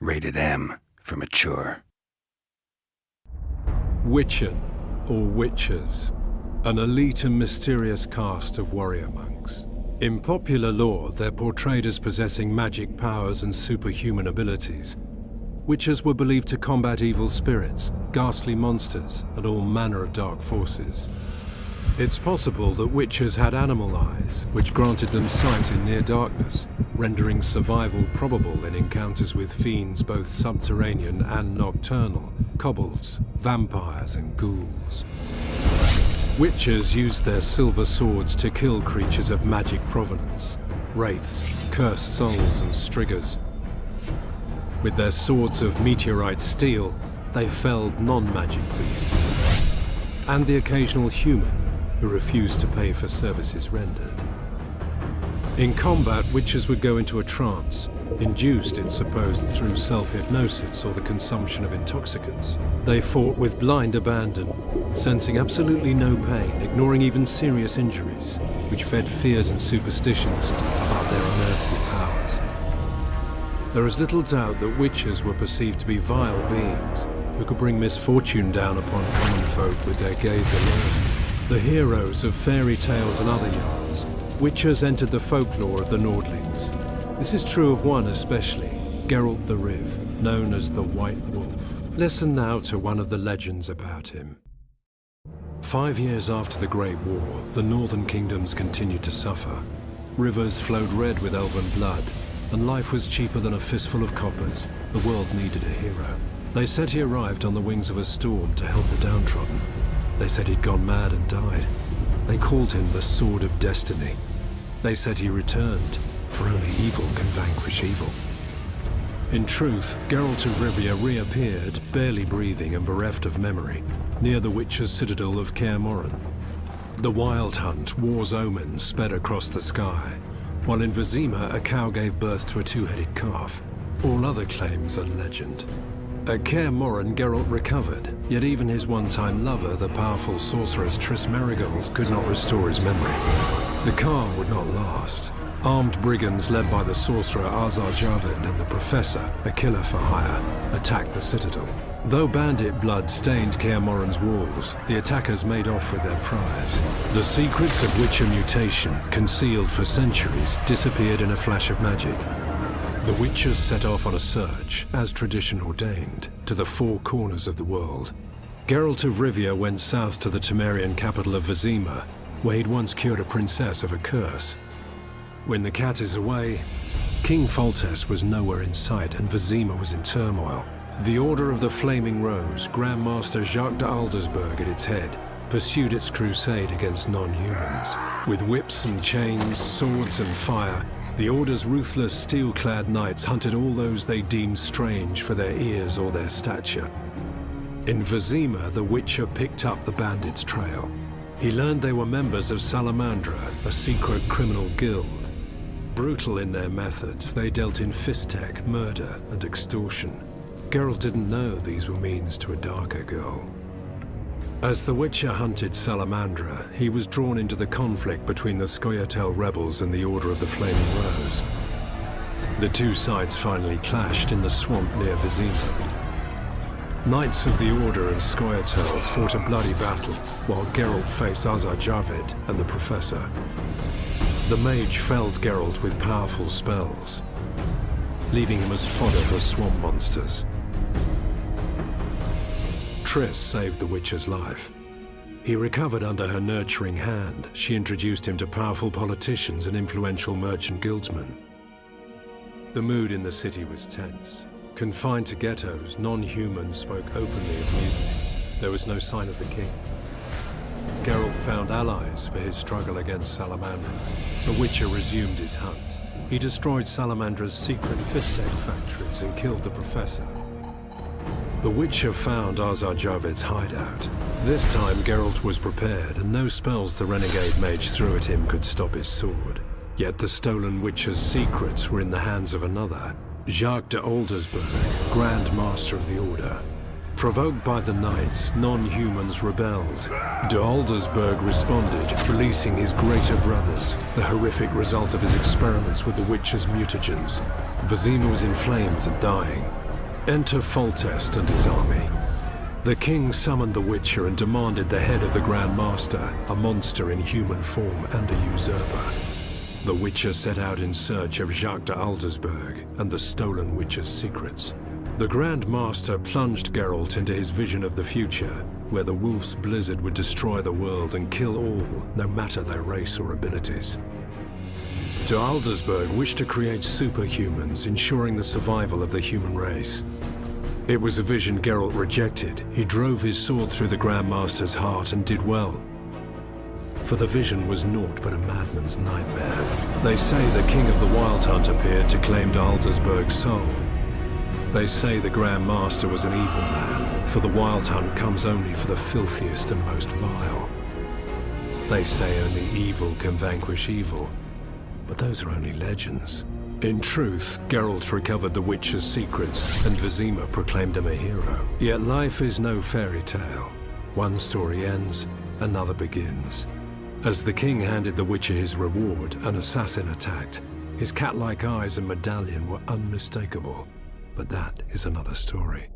Rated M for mature. Witchen, or Witchers, an elite and mysterious caste of warrior monks. In popular lore, they're portrayed as possessing magic powers and superhuman abilities. Witchers were believed to combat evil spirits, ghastly monsters, and all manner of dark forces. It's possible that Witchers had animal eyes, which granted them sight in near darkness, rendering survival probable in encounters with fiends both subterranean and nocturnal, kobolds, vampires, and ghouls. Witchers used their silver swords to kill creatures of magic provenance, wraiths, cursed souls, and striggers. With their swords of meteorite steel, they felled non-magic beasts, and the occasional human who refused to pay for services rendered. In combat, Witchers would go into a trance, induced, it's supposed, through self-hypnosis or the consumption of intoxicants. They fought with blind abandon, sensing absolutely no pain, ignoring even serious injuries, which fed fears and superstitions about their unearthly powers. There is little doubt that Witchers were perceived to be vile beings who could bring misfortune down upon common folk with their gaze alone. The heroes of fairy tales and other yarns, Witchers entered the folklore of the Nordlings. This is true of one especially, Geralt the Riv, known as the White Wolf. Listen now to one of the legends about him. 5 years after the Great War, the northern kingdoms continued to suffer. Rivers flowed red with elven blood, and life was cheaper than a fistful of coppers. The world needed a hero. They said he arrived on the wings of a storm to help the downtrodden. They said he'd gone mad and died. They called him the Sword of Destiny. They said he returned, for only evil can vanquish evil. In truth, Geralt of Rivia reappeared, barely breathing and bereft of memory, near the Witcher's citadel of Kaer Morhen. The Wild Hunt, war's omen, sped across the sky, while in Vizima a cow gave birth to a two-headed calf. All other claims are legend. At Kaer Morhen, Geralt recovered, yet even his one-time lover, the powerful sorceress Triss Merigold, could not restore his memory. The calm would not last. Armed brigands led by the sorcerer Azar Javed and the Professor, a killer for hire, attacked the citadel. Though bandit blood stained Kaer Morhen's walls, the attackers made off with their prize. The secrets of Witcher mutation, concealed for centuries, disappeared in a flash of magic. The Witchers set off on a search, as tradition ordained, to the four corners of the world. Geralt of Rivia went south to the Temerian capital of Vizima, where he'd once cured a princess of a curse. When the cat is away, King Foltest was nowhere in sight and Vizima was in turmoil. The Order of the Flaming Rose, Grand Master Jacques de Aldersberg at its head, pursued its crusade against non-humans. With whips and chains, swords and fire, the Order's ruthless steel-clad knights hunted all those they deemed strange for their ears or their stature. In Vizima, the Witcher picked up the bandits' trail. He learned they were members of Salamandra, a secret criminal guild. Brutal in their methods, they dealt in fisstech, murder, and extortion. Geralt didn't know these were means to a darker goal. As the Witcher hunted Salamandra, he was drawn into the conflict between the Scoia'tael rebels and the Order of the Flaming Rose. The two sides finally clashed in the swamp near Vizima. Knights of the Order and Scoia'tael fought a bloody battle, while Geralt faced Azar Javed and the Professor. The mage felled Geralt with powerful spells, leaving him as fodder for swamp monsters. Triss saved the Witcher's life. He recovered under her nurturing hand. She introduced him to powerful politicians and influential merchant guildsmen. The mood in the city was tense. Confined to ghettos, non-humans spoke openly of mutiny. There was no sign of the king. Geralt found allies for his struggle against Salamandra. The Witcher resumed his hunt. He destroyed Salamandra's secret fisstech factories and killed the Professor. The Witcher found Azar Javed's hideout. This time Geralt was prepared, and no spells the renegade mage threw at him could stop his sword. Yet the stolen Witcher's secrets were in the hands of another, Jacques de Aldersberg, Grand Master of the Order. Provoked by the Knights, non-humans rebelled. De Aldersberg responded, releasing his greater brothers, the horrific result of his experiments with the Witcher's mutagens. Vizima was in flames and dying. Enter Foltest and his army. The king summoned the Witcher and demanded the head of the Grand Master, a monster in human form and a usurper. The Witcher set out in search of Jacques de Aldersberg and the stolen Witcher's secrets. The Grand Master plunged Geralt into his vision of the future, where the Wolf's Blizzard would destroy the world and kill all, no matter their race or abilities. De Aldersberg wished to create superhumans, ensuring the survival of the human race. It was a vision Geralt rejected. He drove his sword through the Grand Master's heart and did well. For the vision was naught but a madman's nightmare. They say the King of the Wild Hunt appeared to claim de Aldersberg's soul. They say the Grand Master was an evil man, for the Wild Hunt comes only for the filthiest and most vile. They say only evil can vanquish evil, but those are only legends. In truth, Geralt recovered the Witcher's secrets, and Vizima proclaimed him a hero. Yet life is no fairy tale. One story ends, another begins. As the king handed the Witcher his reward, an assassin attacked. His cat-like eyes and medallion were unmistakable. But that is another story.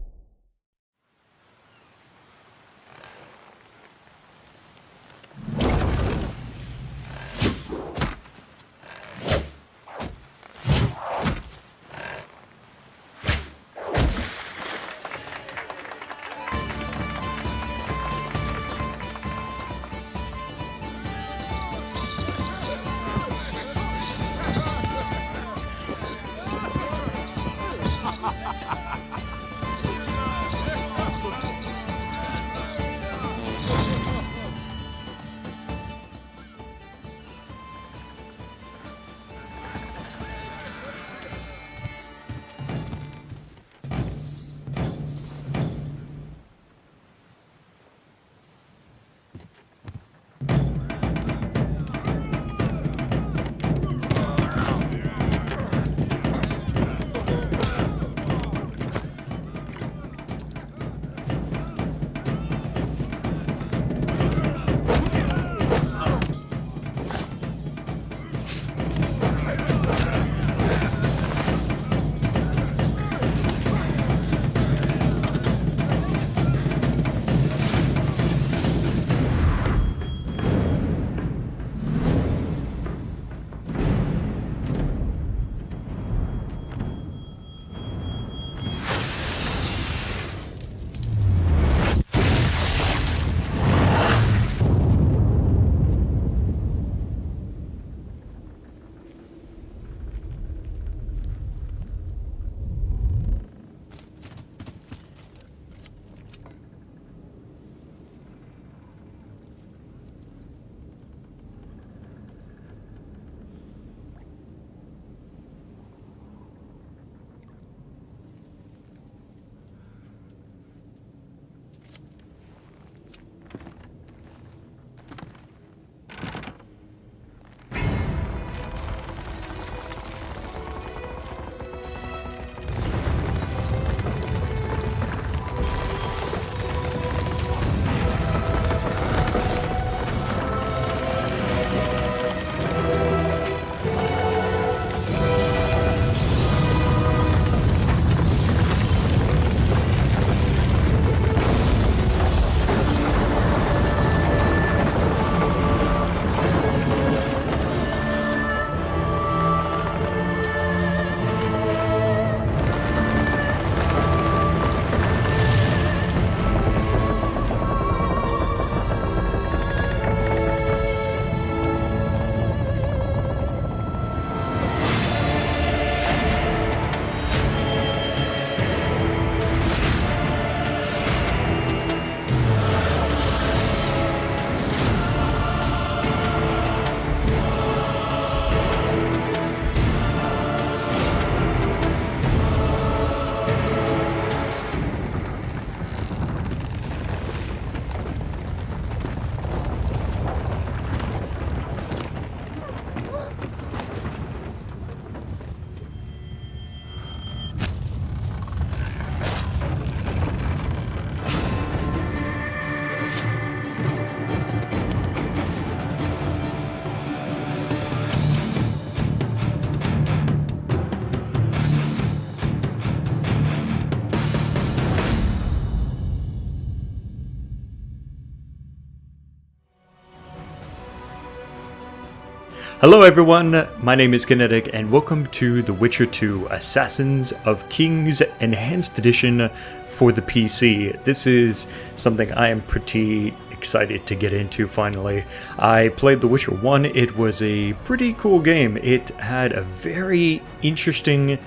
Hello everyone, my name is Kinetic and welcome to The Witcher 2 Assassins of Kings Enhanced Edition for the PC. This is something I am pretty excited to get into finally. I played The Witcher 1, it was a pretty cool game. It had a very interesting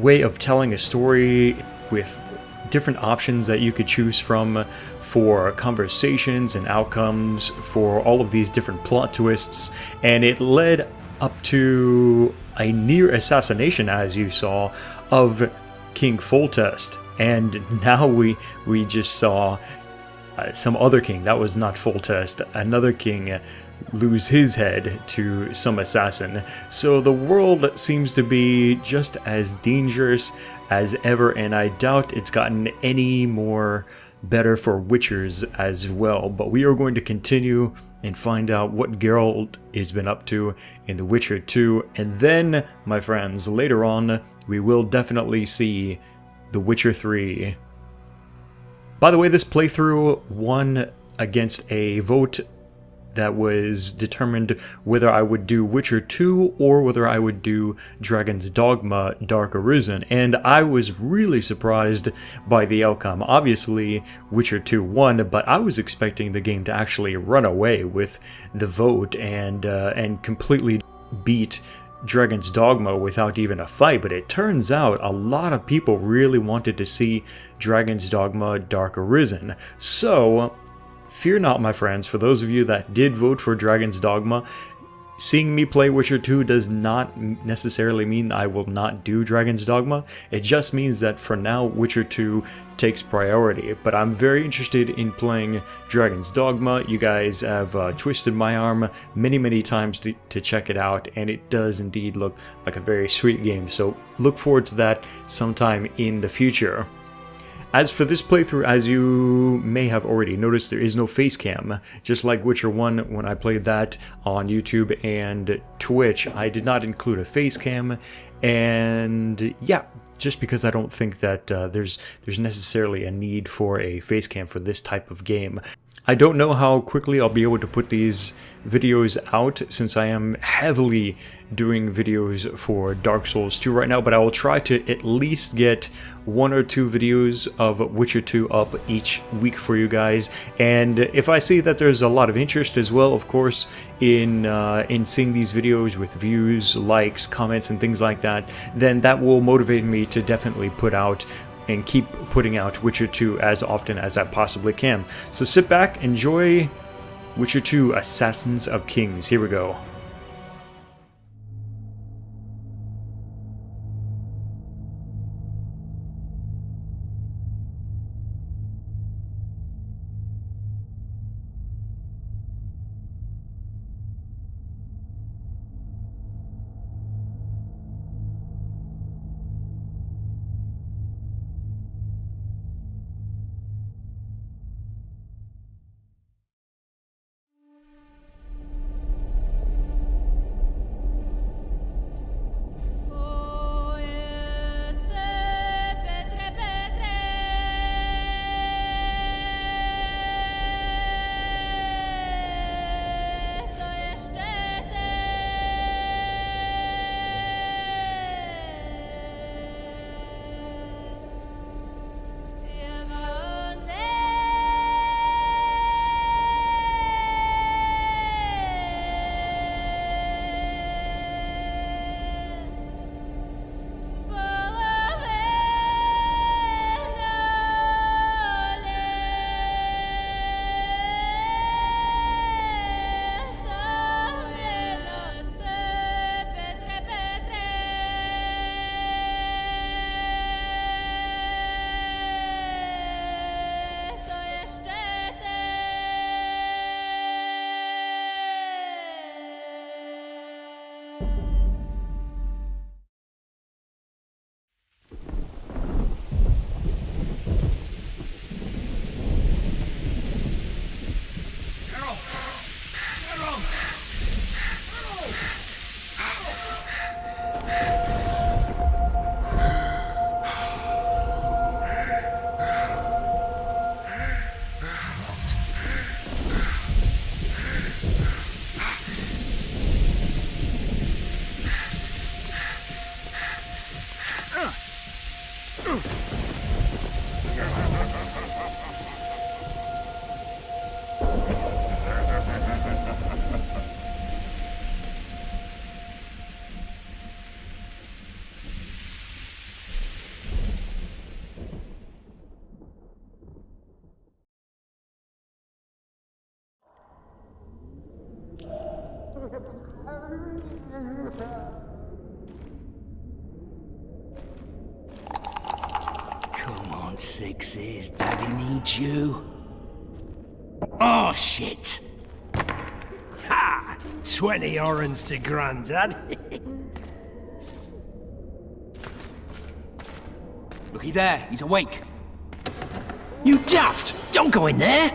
way of telling a story with different options that you could choose from for conversations and outcomes for all of these different plot twists, and it led up to a near assassination, as you saw, of King Foltest. And now we just saw some other king, that was not Foltest, another king lose his head to some assassin. So the world seems to be just as dangerous as ever, and I doubt it's gotten any more better for Witchers as well. But we are going to continue and find out what Geralt has been up to in The Witcher 2, and then, my friends, later on we will definitely see The Witcher 3. By the way, this playthrough won against a vote that was determined whether I would do Witcher 2 or whether I would do Dragon's Dogma Dark Arisen, and I was really surprised by the outcome. Obviously, Witcher 2 won, but I was expecting the game to actually run away with the vote and completely beat Dragon's Dogma without even a fight, but it turns out a lot of people really wanted to see Dragon's Dogma Dark Arisen. So fear not, my friends, for those of you that did vote for Dragon's Dogma, seeing me play Witcher 2 does not necessarily mean I will not do Dragon's Dogma. It just means that for now, Witcher 2 takes priority. But I'm very interested in playing Dragon's Dogma. You guys have twisted my arm many times to check it out, and it does indeed look like a very sweet game. So look forward to that sometime in the future. As for this playthrough, as you may have already noticed, there is no face cam. Just like Witcher 1, when I played that on YouTube and Twitch, I did not include a face cam, and yeah, just because I don't think that there's necessarily a need for a face cam for this type of game. I don't know how quickly I'll be able to put these videos out, since I am heavily doing videos for Dark Souls 2 right now, but I will try to at least get 1 or 2 videos of Witcher 2 up each week for you guys. And if I see that there's a lot of interest as well, of course, in seeing these videos with views, likes, comments, and things like that, then that will motivate me to definitely put out and keep putting out Witcher 2 as often as I possibly can. So sit back, enjoy Witcher 2 Assassins of Kings. Here we go. Come on, Sixes. Daddy needs you. Oh, shit. Ha! 20 orens to Grandad. Looky there. He's awake. You daft! Don't go in there!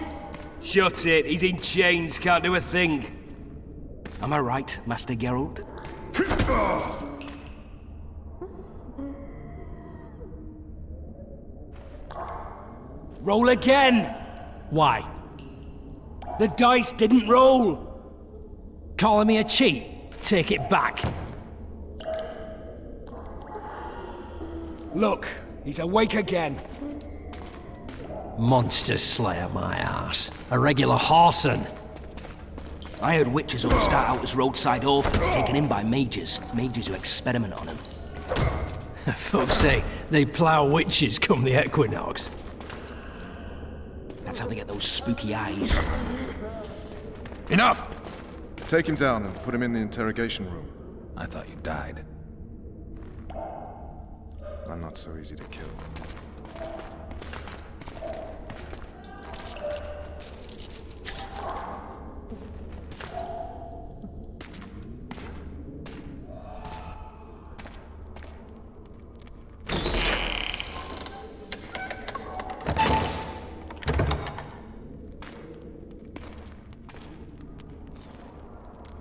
Shut it. He's in chains. Can't do a thing. Am I right, Master Geralt? Roll again! Why? The dice didn't roll! Calling me a cheat? Take it back. Look, he's awake again. Monster Slayer, my ass. A regular horson. I heard witches all start out as roadside orphans taken in by mages. Mages who experiment on them. Fuck's sake, they plough witches come the equinox. That's how they get those spooky eyes. Enough! Take him down and put him in the interrogation room. I thought you died. I'm not so easy to kill.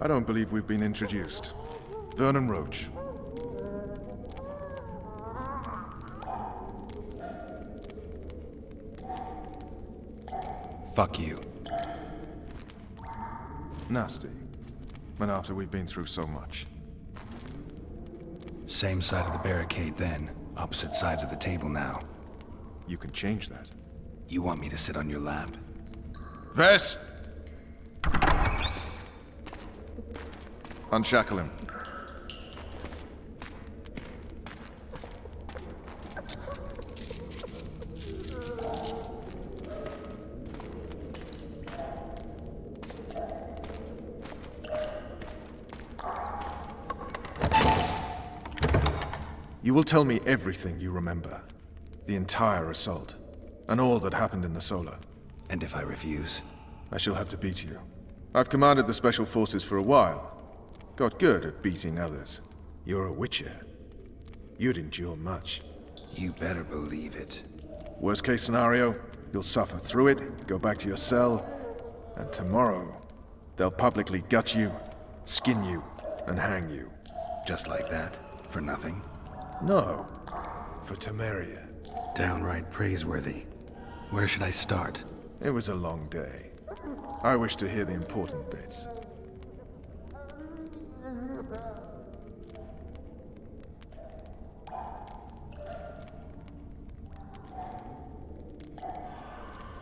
I don't believe we've been introduced. Vernon Roach. Fuck you. Nasty. And after we've been through so much. Same side of the barricade then. Opposite sides of the table now. You can change that. You want me to sit on your lap? Vess! Unshackle him. You will tell me everything you remember. The entire assault. And all that happened in the Solar. And if I refuse? I shall have to beat you. I've commanded the Special Forces for a while. Got good at beating others. You're a Witcher. You'd endure much. You better believe it. Worst case scenario, you'll suffer through it, go back to your cell, and tomorrow, they'll publicly gut you, skin you, and hang you. Just like that? For nothing? No. For Temeria. Downright praiseworthy. Where should I start? It was a long day. I wish to hear the important bits.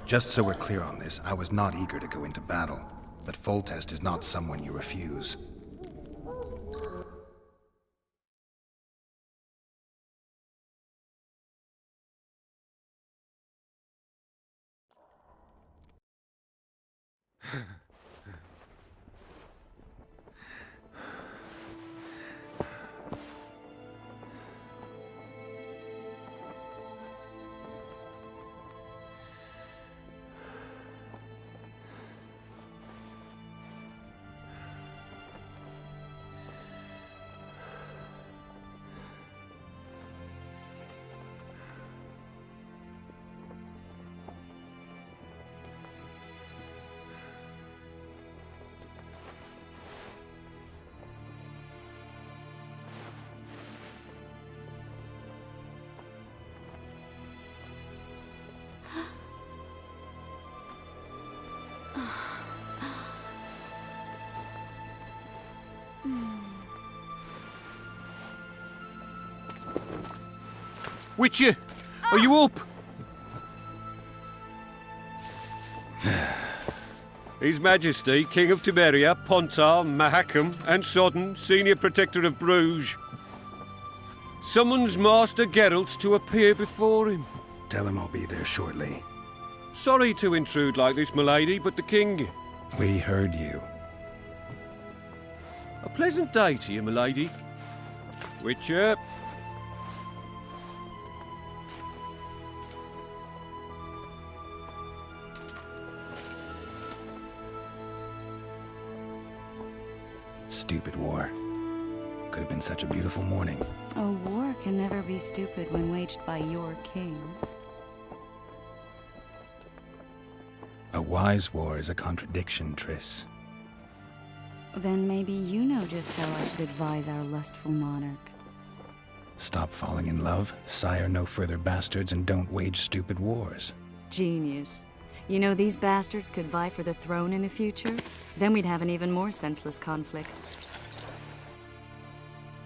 Just so we're clear on this, I was not eager to go into battle, but Foltest is not someone you refuse. Witcher, Are you up? His Majesty, King of Tiberia, Pontar, Mahakam, and Sodden, Senior Protector of Bruges, summons Master Geralt to appear before him. Tell him I'll be there shortly. Sorry to intrude like this, milady, but the King... We heard you. A pleasant day to you, milady. Witcher. Stupid war. Could have been such a beautiful morning. A war can never be stupid when waged by your king. A wise war is a contradiction, Triss. Then maybe you know just how I should advise our lustful monarch. Stop falling in love, sire no further bastards, and don't wage stupid wars. Genius. You know, these bastards could vie for the throne in the future? Then we'd have an even more senseless conflict.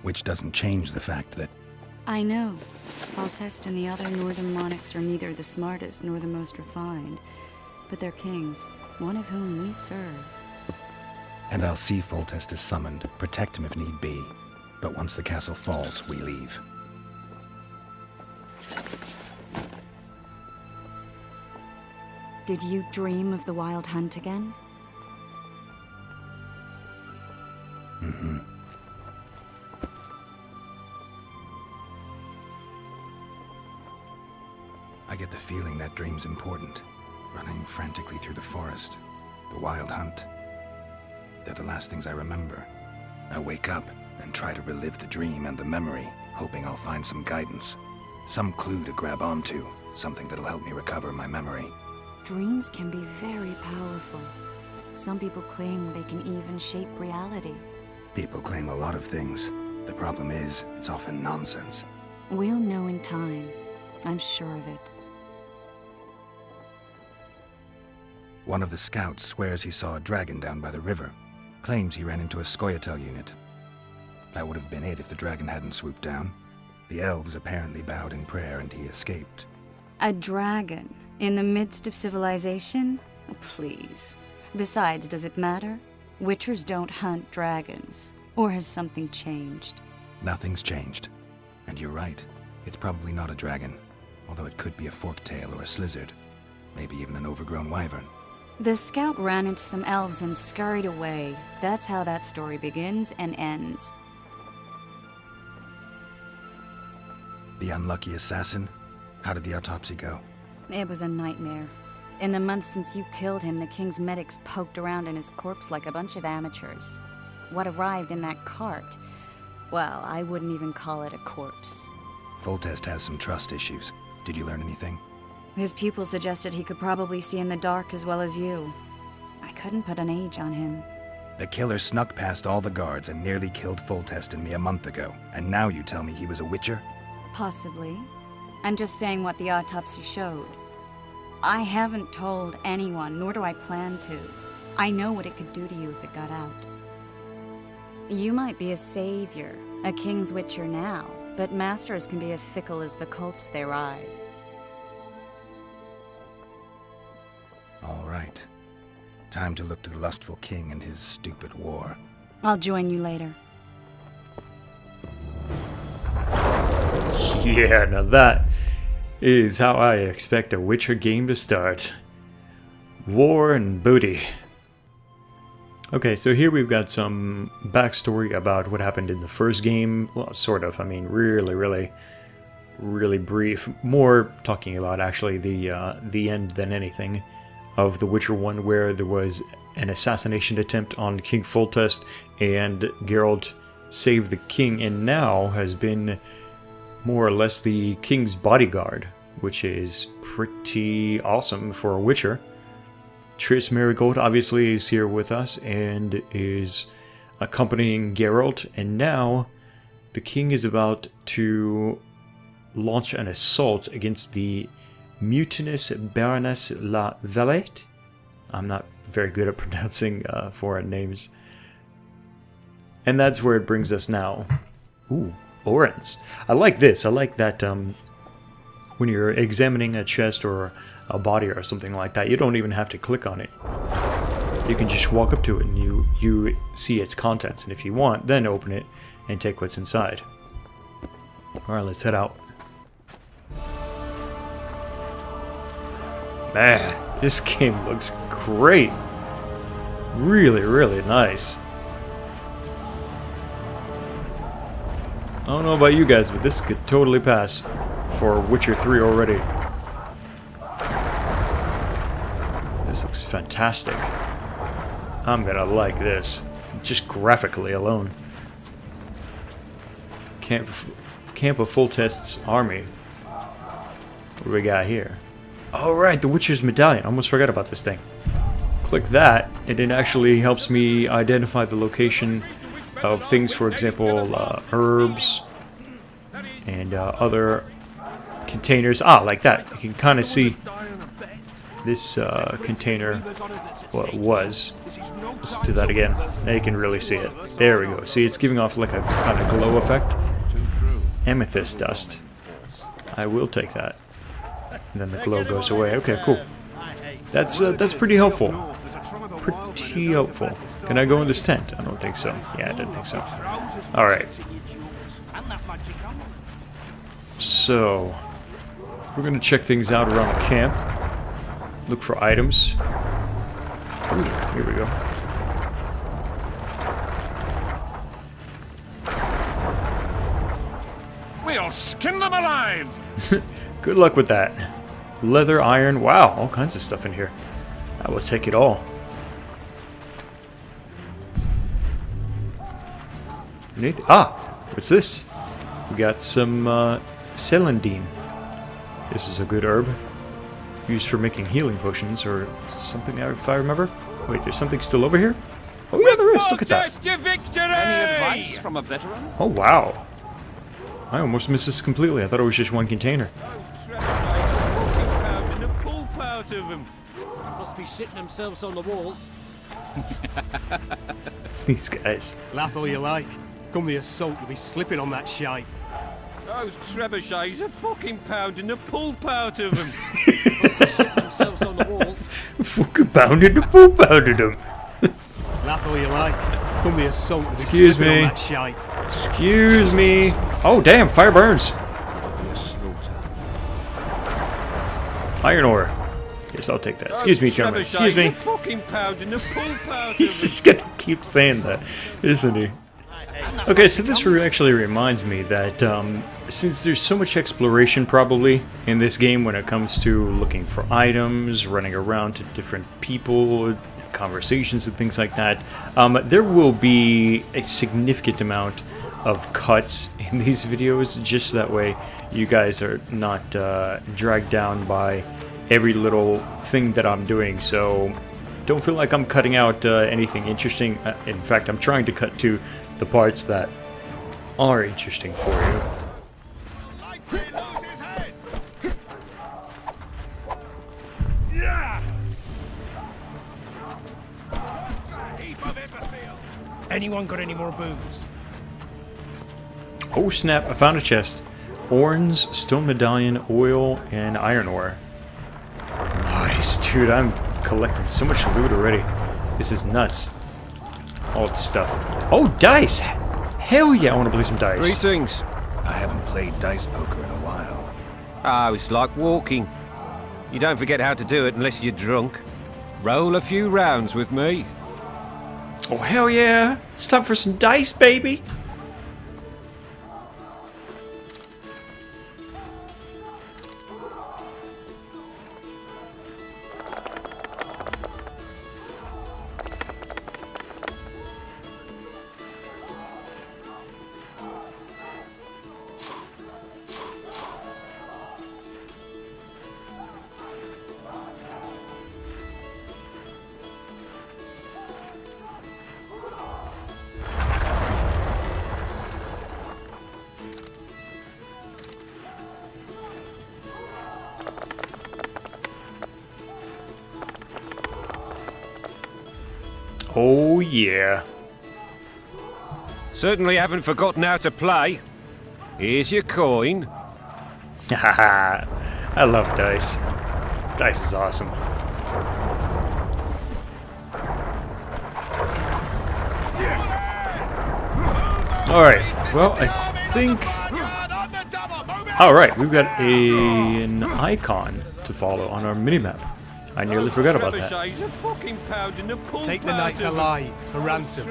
Which doesn't change the fact that... I know. Foltest and the other northern monarchs are neither the smartest nor the most refined, but they're kings, one of whom we serve. And I'll see Foltest is summoned, protect him if need be. But once the castle falls, we leave. Did you dream of the Wild Hunt again? Mm-hmm. I get the feeling that dream's important. Running frantically through the forest. The Wild Hunt. They're the last things I remember. I wake up and try to relive the dream and the memory, hoping I'll find some guidance. Some clue to grab onto. Something that'll help me recover my memory. Dreams can be very powerful. Some people claim they can even shape reality. People claim a lot of things. The problem is, it's often nonsense. We'll know in time. I'm sure of it. One of the scouts swears he saw a dragon down by the river. Claims he ran into a Scoia'tael unit. That would have been it if the dragon hadn't swooped down. The elves apparently bowed in prayer and he escaped. A dragon? In the midst of civilization? Please. Besides, does it matter? Witchers don't hunt dragons. Or has something changed? Nothing's changed. And you're right. It's probably not a dragon. Although it could be a forktail or a slizzard. Maybe even an overgrown wyvern. The scout ran into some elves and scurried away. That's how that story begins and ends. The unlucky assassin? How did the autopsy go? It was a nightmare. In the months since you killed him, the king's medics poked around in his corpse like a bunch of amateurs. What arrived in that cart? Well, I wouldn't even call it a corpse. Foltest has some trust issues. Did you learn anything? His pupil suggested he could probably see in the dark as well as you. I couldn't put an age on him. The killer snuck past all the guards and nearly killed Foltest and me a month ago. And now you tell me he was a witcher? Possibly. I'm just saying what the autopsy showed. I haven't told anyone, nor do I plan to. I know what it could do to you if it got out. You might be a savior, a king's witcher now, but masters can be as fickle as the cults they ride. All right. Time to look to the lustful king and his stupid war. I'll join you later. Yeah, now that is how I expect a Witcher game to start. War and booty. Okay, so here we've got some backstory about what happened in the first game. Well, sort of. I mean, really brief. More talking about actually the end than anything of The Witcher 1, where there was an assassination attempt on King Foltest, and Geralt saved the king, and now has been more or less the king's bodyguard, which is pretty awesome for a Witcher. Triss Merigold obviously is here with us and is accompanying Geralt, and now the king is about to launch an assault against the mutinous Baroness La Valette. I'm not very good at pronouncing foreign names. And that's where it brings us now. Ooh, Orens. I like this. I like that when you're examining a chest or a body or something like that, you don't even have to click on it. You can just walk up to it and you see its contents, and if you want, then open it and take what's inside. Alright, let's head out. Man, this game looks great. Really, really nice. I don't know about you guys, but this could totally pass for Witcher 3 already. This looks fantastic. I'm gonna like this, just graphically alone. Camp of Full Test's army. What do we got here? Oh right, the Witcher's medallion. I almost forgot about this thing. Click that, and it actually helps me identify the location of things, for example, herbs and other containers. Ah, like that. You can kind of see this container, what it was. Let's do that again. Now you can really see it. There we go. See, it's giving off like a kind of glow effect. Amethyst dust. I will take that. And then the glow goes away. Okay, cool. That's pretty helpful. Pretty helpful. Can I go in this tent? I don't think so. Yeah, I didn't think so. Alright. So, we're going to check things out around the camp. Look for items. Ooh, here we go. We'll skin them alive! Good luck with that. Leather, iron, wow, all kinds of stuff in here. I will take it all. Anything? Ah, what's this? We got some celandine. This is a good herb. Used for making healing potions or something, if I remember. Wait, there's something still over here? Oh yeah, there is. Look at that. Any advice from a veteran? Oh wow. I almost missed this completely. I thought it was just one container. Must be shitting themselves on the walls. These guys. Laugh all you like. Come the assault, you'll be slipping on that shite. Those trebuchets are fucking pounding the pulp out of them. Must be shitting themselves on the walls. Fucking pounded the poop out of them. Laugh all you like. Come the assault, you'll be Excuse slipping me. on that shite. Excuse me. Oh damn, fire burns. Iron ore. Yes, I'll take that. Excuse me, gentlemen. Excuse me. Fucking pounding the pulp out He's just gonna keep saying that, isn't he? Okay, so this actually reminds me that since there's so much exploration probably in this game when it comes to looking for items, running around to different people, conversations and things like that, there will be a significant amount of cuts in these videos, just that way you guys are not dragged down by every little thing that I'm doing. So don't feel like I'm cutting out anything interesting. In fact, I'm trying to cut to the parts that are interesting for you. Anyone got any more booze? Oh snap, I found a chest. Orns, stone medallion, oil, and iron ore. Nice, dude, I'm collecting so much loot already. This is nuts. All this stuff. Oh, dice! Hell yeah, I want to play some dice. Greetings. I haven't played dice poker in a while. Oh, it's like walking. You don't forget how to do it unless you're drunk. Roll a few rounds with me. Oh, hell yeah! It's time for some dice, baby! Oh yeah. Certainly haven't forgotten how to play. Here's your coin. Haha. I love dice. Dice is awesome. Alright, well, I think... Alright, we've got an icon to follow on our minimap. I nearly forgot about that. Take the knights alive for ransom.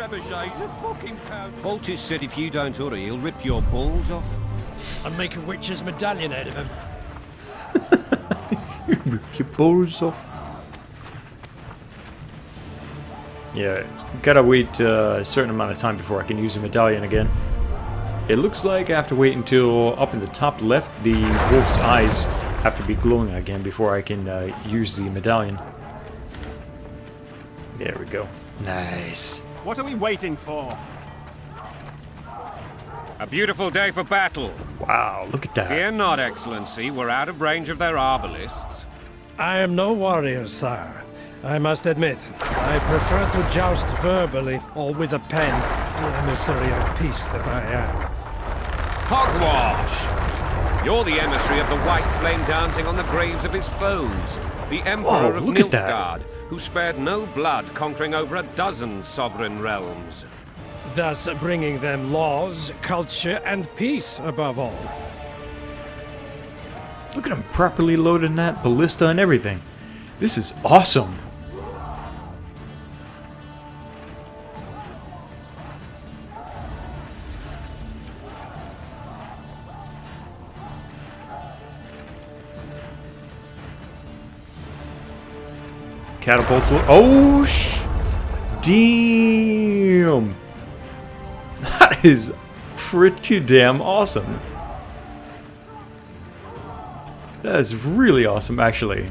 Foltest said if you don't hurry, he'll rip your balls off. And make a witch's medallion out of him. Rip your balls off. Yeah, gotta wait a certain amount of time before I can use the medallion again. It looks like I have to wait until up in the top left, the wolf's eyes have to be glowing again before I can use the medallion. There we go. Nice. What are we waiting for? A beautiful day for battle. Wow, look at that. Fear not, Excellency. We're out of range of their arbalists. I am no warrior, sire. I must admit, I prefer to joust verbally or with a pen, the emissary of peace that I am. Hogwash! You're the emissary of the white flame dancing on the graves of his foes. The Emperor Whoa, of look at that. Nilfgaard, who spared no blood conquering over a dozen sovereign realms. Thus bringing them laws, culture, and peace above all. Look at him properly loading that ballista and everything. This is awesome. Catapults. Oh, damn. That is pretty damn awesome. That is really awesome, actually.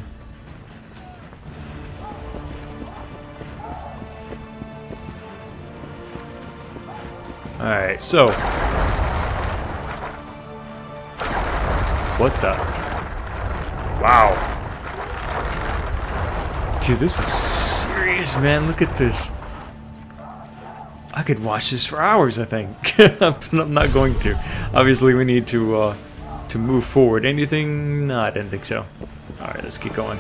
Alright, so. What the? Wow. Dude, this is serious, man. Look at this. I could watch this for hours, I think. But I'm not going to. Obviously, we need to move forward. Anything? No, I didn't think so. Alright, let's keep going.